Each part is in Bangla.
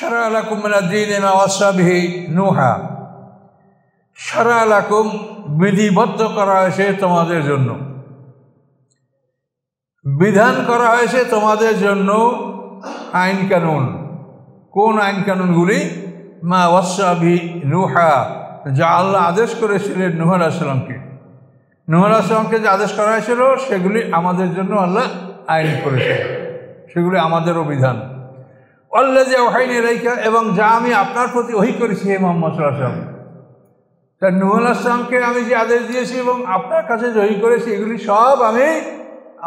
শারা লাকুম মিনাদ দীনি মা ওয়াসা বিহি নূহা, শারা লাকুম বিধিবদ্ধ করা হয়েছে তোমাদের জন্য, বিধান করা হয়েছে তোমাদের জন্য আইন কানুন। কোন আইন কানুনগুলি? মা ওয়াসা বিহি নূহা, যা আল্লাহ আদেশ করেছিলেন নূহ আলাইহিস সালামকে। নূহ আলাইহিস সালামকে যে আদেশ করা হয়েছিল সেগুলি আমাদের জন্য আল্লাহ আইন করেছে, সেগুলি আমাদেরও বিধান। আল্লাযী আওহাইনা ইলাইকা, এবং যা আমি আপনার প্রতি ওহী করেছি হে মুহাম্মদ সাল্লাল্লাহু আলাইহি ওয়াসাল্লাম। তা নূহ আলাইহিস সালামকে আমি যে আদেশ দিয়েছি এবং আপনার কাছে যে ওহী করেছি, এগুলি সব আমি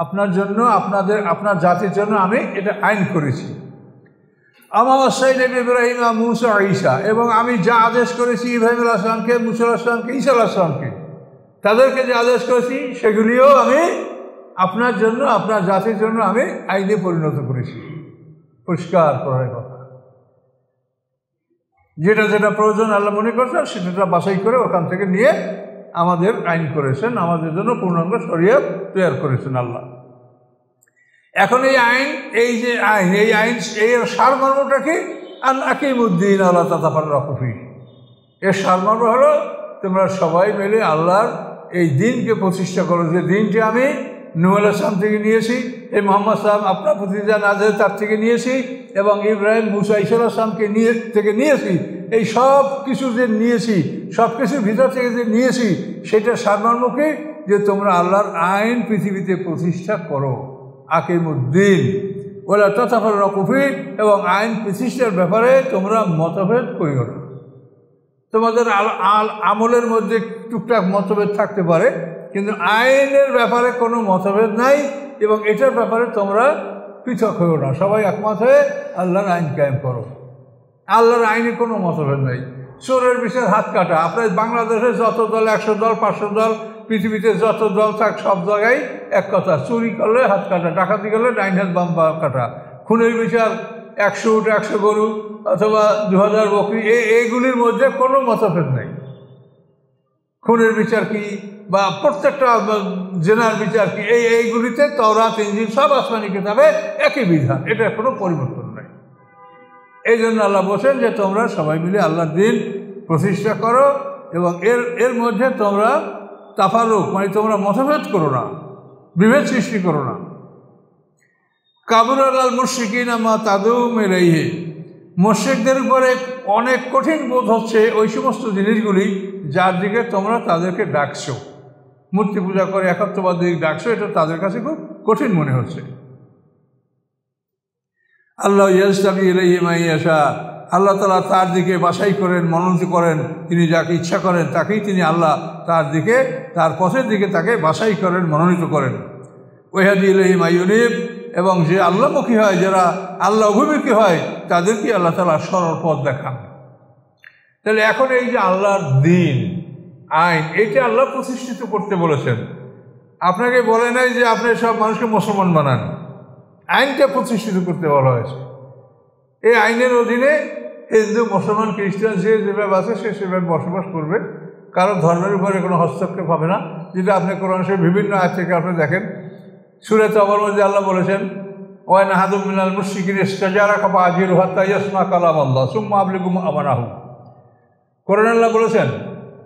আপনার জন্য, আপনার জাতির জন্য আমি এটা আইন করেছি। আমা ওয়াসাইনা ইব্রাহিম মূসা ঈসা, এবং আমি যা আদেশ করেছি ইব্রাহিম আলাইহিস সালামকে, মূসা আলাইহিস সালামকে, ঈসা আলাইহিস সালামকে, তাদেরকে যে আদেশ করেছি সেগুলিও আমি আপনার জন্য, আপনার জাতির জন্য আমি আইনে পরিণত করেছি। পরিষ্কার করার কথা, যেটা যেটা প্রয়োজন আল্লাহ মনে করছেন সেটা বাছাই করে ওখান থেকে নিয়ে আমাদের আইন করেছেন, আমাদের জন্য পূর্ণাঙ্গ শরিয়ত তৈরি করেছেন আল্লাহ। এখন এই আইন, এই যে আইন, এই আইন এর সারমর্মটা কি? আন আকিমুদ্দিন আল্লাহ তাতাফাররাকু ফীহি, এর সারমর্ম হলো তোমরা সবাই মিলে আল্লাহর এই দিনকে প্রতিষ্ঠা করো, যে দিনটি আমি নূহ আলাইহিস সালাম থেকে নিয়েছি, এই মুহাম্মদ সাল্লাম আপনার প্রতি যা নাযিল তার থেকে নিয়েছি, এবং ইব্রাহিম মূসা ঈসা আলাইহিস সালামকে থেকে নিয়েছি। এই সব কিছু যে নিয়েছি, সব কিছুর ভিতর থেকে যে নিয়েছি, সেটা সারমর্ম কি? যে তোমরা আল্লাহর আইন পৃথিবীতে প্রতিষ্ঠা করো। আকিমুদ্দিন ওয়ালা তাতাফাররাকু ফীহি, এবং আইন প্রতিষ্ঠার ব্যাপারে তোমরা মতভেদ করিও না। তোমাদের আমলের মধ্যে টুকটাক মতভেদ থাকতে পারে, কিন্তু আইনের ব্যাপারে কোনো মতভেদ নাই, এবং এটার ব্যাপারে তোমরা পৃথক হয়েও না। সবাই একমত হয়ে আল্লাহর আইন কায়েম করো। আল্লাহর আইনে কোনো মতভেদ নাই। চোরের বিচার হাত কাটা। আপনার বাংলাদেশে যত দল, 100 দল, 500 দল, পৃথিবীতে যত দল থাক, সব জায়গায় এক কথা, চুরি করলে হাত কাটা, ডাকাতি করলে ডাইন হাত বাম কাটা, খুনের বিচার 100 উট 100 গরু অথবা 2000 বকরি, এইগুলির মধ্যে কোনো মতভেদ নেই। খুনের বিচার কি বা প্রত্যেকটা জেনার বিচার কি, এইগুলিতে তাওরাত ইনজিল সব আসমানি কিতাবে একই বিধান, এটার কোনো পরিবর্তন নাই। এই জন্য আল্লাহ বলছেন যে তোমরা সবাই মিলে আল্লাহর দিন প্রতিষ্ঠা করো, এবং এর মধ্যে তোমরা তাফারুক মানে তোমরা মতভেদ করো না, বিভেদ সৃষ্টি করো না। কাবুর আলাল মুশরিকিনা মা তাদউম ইলাইহি, মুশরিকদের উপরে অনেক কঠিন বোধ হচ্ছে ওই সমস্ত জিনিসগুলি যার দিকে তোমরা তাদেরকে ডাকছো। মূর্তি পূজা করে একত্ববাদ দিকে ডাকছো, এটা তাদের কাছে খুব কঠিন মনে হচ্ছে। আল্লাহ ইয়াজতাবি ইলাইহি মান ইয়াশা, আল্লাহ তাআলা তার দিকে বাছাই করেন, মনোনীত করেন, তিনি যাকে ইচ্ছা করেন তাকেই তিনি আল্লাহ তার দিকে, তার পথের দিকে তাকে বাছাই করেন, মনোনীত করেন। ওয়াহদি ইলাইহি মান ইউনিব, এবং যে আল্লাহমুখী হয়, যারা আল্লাহ অভিমুখী হয়, তাদেরকে আল্লাহ তাআলা সরল পথ দেখান। তাহলে এখন এই যে আল্লাহর দিন, আইন, এটা আল্লাহ প্রতিষ্ঠিত করতে বলেছেন। আপনাকে বলে নাই যে আপনি সব মানুষকে মুসলমান বানান, আইনটা প্রতিষ্ঠিত করতে বলা হয়েছে। এই আইনের অধীনে হিন্দু, মুসলমান, খ্রিস্টান যে যেভাবে আছে সে সেভাবে বসবাস করবে, কারো ধর্মের উপরে কোনো হস্তক্ষেপ হবে না। যেটা আপনি কোরআন শরীফের বিভিন্ন আয়াত থেকে আপনি দেখেন, সূরা তওবার মধ্যে আল্লাহ বলেছেন, ওয়া ইন আহাদুম মিনাল মুশরিকিনা ইসতাজারাকা ফাআজিরহু হাত্তা ইয়াসমা কালামাল্লাহ সুম্মা আবলিগু আমানাহু। কোরআন আল্লাহ বলেছেন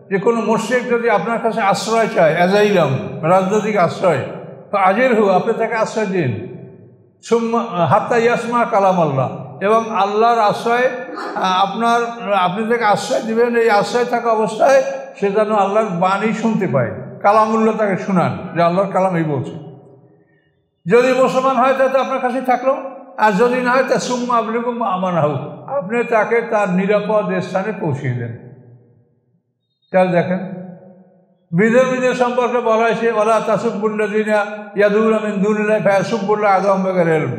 যে কোনো মুশরিক যদি আপনার কাছে আশ্রয় চায়, অ্যাজাইলাম রাজনৈতিক আশ্রয়, ফাআজিরহু, আপনি তাকে আশ্রয় দিন, সুম্মা হাত্তা ইয়াসমা কালামাল্লাহ, এবং আল্লাহর আশ্রয় আপনি তাকে আশ্রয় দিবেন, এই আশ্রয় থাকা অবস্থায় সে যেন আল্লাহর বাণী শুনতে পায়, কালামুল্লাহ তাকে শোনান যে আল্লাহর কালাম এই বলছে। যদি মুসলমান হয় তাহলে আপনার কাছে থাকলো, আর যদি না হয় তা সুম্মা আবলিগুম আমানাহু, আপনি তাকে তার নিরাপদ স্থানে পৌঁছিয়ে দেন। তাহলে দেখেন, বিধর্মীদের সম্পর্কে বলা হয়েছে, ওয়ালা তাসুব্বুল্লাযিনা ইয়াদউনা মিন দুনিল্লাহি ফায়াসুব্বুল্লাহ আদওয়াম বিগাইরি ইলম,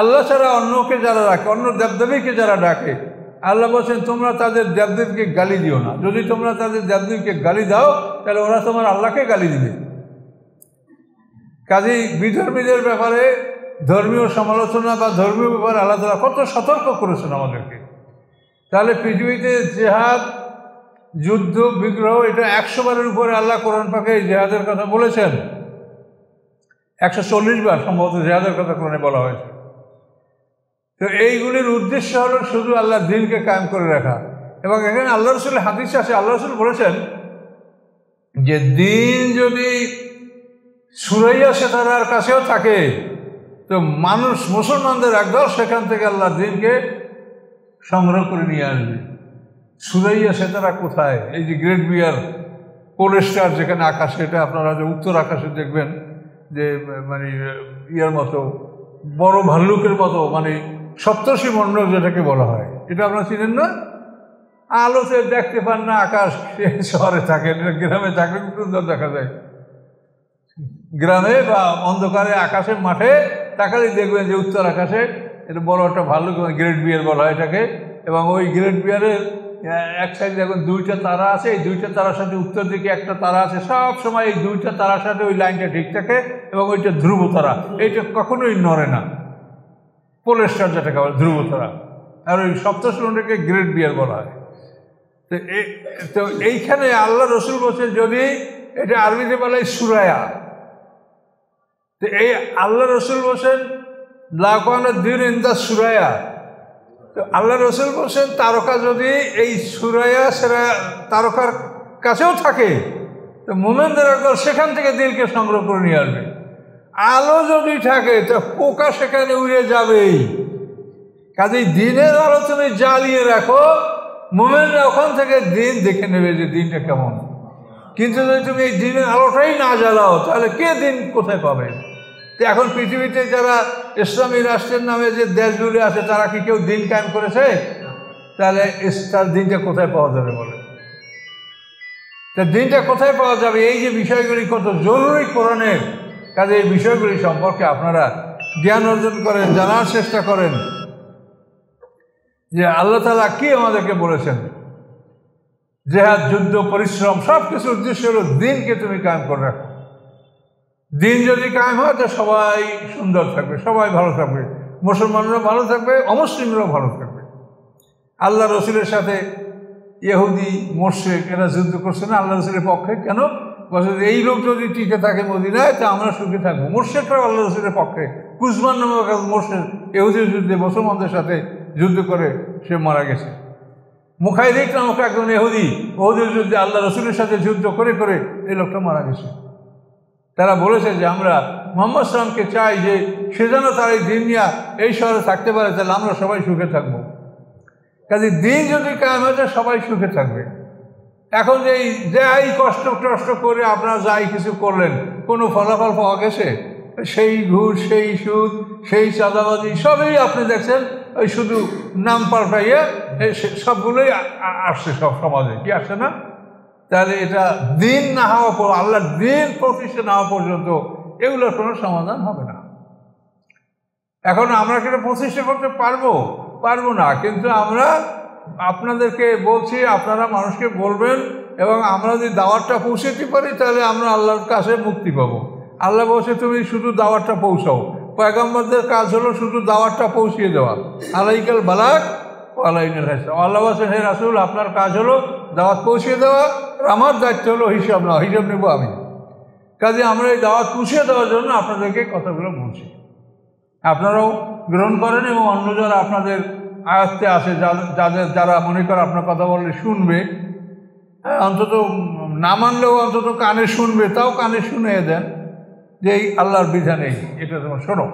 আল্লাহ ছাড়া অন্যকে যারা ডাকে, অন্য দেবদেবীকে যারা ডাকে, আল্লাহ বলছেন তোমরা তাদের দেবদেবীকে গালি দিও না। যদি তোমরা তাদের দেবদেবীকে গালি দাও তাহলে ওরা তোমার আল্লাহকে গালি দিবে। কাজেই বিধর্মীদের ব্যাপারে ধর্মীয় সমালোচনা বা ধর্মীয় ব্যাপারে আল্লাহ তাআলা কত সতর্ক করেছেন আমাদেরকে। তাহলে পৃথিবীতে জেহাদ, যুদ্ধ, বিগ্রহ, এটা 100 বারের উপরে আল্লাহ কোরআন পাকে এই জেহাদের কথা বলেছেন। 140 বার সম্ভবত জেহাদের কথা কোরআনে বলা হয়েছে। তো এইগুলির উদ্দেশ্য হলো শুধু আল্লাহর দ্বীনকে কায়েম করে রাখা। এবং এখানে আল্লাহ রসুলের হাদিস আছে, আল্লাহ রসুল বলেছেন যে দ্বীন যদি সুরাইয়া সেতারার কাছেও থাকে তো মানুষ মুসলমানদের একদল সেখান থেকে আল্লাহর দ্বীনকে সংগ্রহ করে নিয়ে আসবে। সুরাইয়া সেতারা কোথায়? এই যে গ্রেট বিয়ার পোল স্টার যেখানে আকাশে, এটা আপনারা যে উত্তর আকাশে দেখবেন যে মানে ইয়ার মতো বড় ভাল্লুকের মতো, মানে সপ্তর্ষি মণ্ডল যেটাকে বলা হয়, এটা আপনারা চিনেন না? আলোতে দেখতে পান না, আকাশ শহরে থাকেন, গ্রামে থাকলে খুব সুন্দর দেখা যায়। গ্রামে বা অন্ধকারে আকাশের মাঠে তাকালেই দেখবেন যে উত্তর আকাশে এটা বড় একটা ভাল্লুক, গ্রেট বিয়ার বলা হয় এটাকে। এবং ওই গ্রেট বিয়ারের এক সাইডে দেখুন দুইটা তারা আছে, এই দুইটা তারার সাথে উত্তর দিকে একটা তারা আছে, সব সময় এই দুইটা তারার সাথে ওই লাইনটা ঠিক থাকে এবং ওইটা ধ্রুব তারা, এইটা কখনোই নড়ে না, পোল স্টার যেটাকে বলে ধ্রুব তারা। আর ওই সপ্তর্ষিমণ্ডলকে গ্রেট বিয়ার বলা হয়। তো এইখানে আল্লাহ রসুল বলছেন যদি এটা আরবিতে বলা হয় সুরায়া, তো এই আল্লাহ রসুল বলছেন লাকানা দ্বীন ইনদা সুরায়া। তো আল্লাহ রসুল বলছেন তারকা যদি এই সুরায়া সেরায়া তারকার কাছেও থাকে তো মোমেনদের একদল সেখান থেকে দ্বীনকে সংগ্রহ করে নিয়ে আসবে। আলো যদি থাকে তো পোকা সেখানে উড়ে যাবেই। কাজেই দ্বীনের আলো তুমি জ্বালিয়ে রাখো, মোমেনরা ওখান থেকে দ্বীন দেখে নেবে যে দ্বীনটা কেমন। কিন্তু যদি তুমি এই দ্বীনের আলোটাই না জ্বালাও তাহলে কে দ্বীন কোথায় পাবে? তো এখন পৃথিবীতে যারা ইসলামী রাষ্ট্রের নামে যে দেশগুলি আছে তারা কি কেউ দ্বীন কায়েম করেছে? তাহলে তার দ্বীনটা কোথায় পাওয়া যাবে বলে? তা দ্বীনটা কোথায় পাওয়া যাবে? এই যে বিষয়গুলি কত জরুরি কোরআনের, কাজে এই বিষয়গুলি সম্পর্কে আপনারা জ্ঞান অর্জন করেন, জানার চেষ্টা করেন যে আল্লাহ তাআলা কি আমাদেরকে বলেছেন। জেহাদ, যুদ্ধ, পরিশ্রম সব কিছুর উদ্দেশ্য হলো দ্বীনকে তুমি কায়েম করে রাখো। দ্বীন যদি কায়েম হয় তো সবাই সুন্দর থাকবে, সবাই ভালো থাকবে, মুসলমানরাও ভালো থাকবে, অমুসলিমরাও ভালো থাকবে। আল্লাহ রসুলের সাথে ইহুদি মুশরিক এরা যুদ্ধ করছে না আল্লাহ রসুলের পক্ষে। কেন? বলছে এই লোক যদি টিকে থাকে মদিনায় তা আমরা সুখে থাকবো। মুশরিকরাও আল্লাহ রসুলের পক্ষে। কুসমান নামক মুশরিক ইহুদির যুদ্ধে মুসলমানদের সাথে যুদ্ধ করে সে মারা গেছে। মুখাইরিক নামক একজন ইহুদি ওহুদের যুদ্ধে আল্লাহ রসুলের সাথে যুদ্ধ করে করে এই লোকটা মারা গেছে। তারা বলেছে যে আমরা মুহাম্মদ সাল্লামকে চাই যে সে যেন তার এই দিন নিয়ে এই শহরে থাকতে পারে, তাহলে আমরা সবাই সুখে থাকবো। কাজে দিন যদি কায়েম হয়ে যায় সবাই সুখে থাকবে। এখন যাই কষ্ট করে আপনারা যাই কিছু করলেন, কোনো ফলাফল পাওয়া গেছে? সেই ঘুষ, সেই সুদ, সেই চাঁদাবাজি সবই আপনি দেখছেন, ওই শুধু নাম পাল্টাইয়া সবগুলোই আসছে সব সমাজে, কি আসছে না? তাহলে এটা দিন না হওয়া পর, আল্লাহর দিন প্রতিষ্ঠা না হওয়া পর্যন্ত এগুলোর কোনো সমাধান হবে না। এখন আমরা কি এটা প্রতিষ্ঠা করতে পারবো না, কিন্তু আমরা আপনাদেরকে বলছি, আপনারা মানুষকে বলবেন এবং আমরা যদি দাওয়াতটা পৌঁছাতে পারি তাহলে আমরা আল্লাহর কাছে মুক্তি পাবো। আল্লাহ বলছে তুমি শুধু দাওয়াতটা পৌঁছাও। পয়গম্বরদের কাজ হলো শুধু দাওয়াতটা পৌঁছিয়ে দেওয়া। আলাইকাল বালাগ আলাইনাল হিসাব। আল্লাহ বলছে হে রাসূল আপনার কাজ হলো দাওয়াত পৌঁছিয়ে দেওয়া, আমার দায়িত্ব হলো হিসাব নেওয়া, হিসাব নেবো আমি। কাজে আমরা এই দাওয়াত পৌঁছিয়ে দেওয়ার জন্য আপনাদেরকে কথাগুলো বলছি, আপনারাও গ্রহণ করেন এবং অন্য যারা আপনাদের আয়ত্তে আসে, যারা মনে করে আপনার কথা বললে শুনবে, অন্তত না মানলেও অন্তত কানে শুনবে, তাও কানে শুনে দেন যে এই আল্লাহর বিধান এই, এটা তোমার শোনো।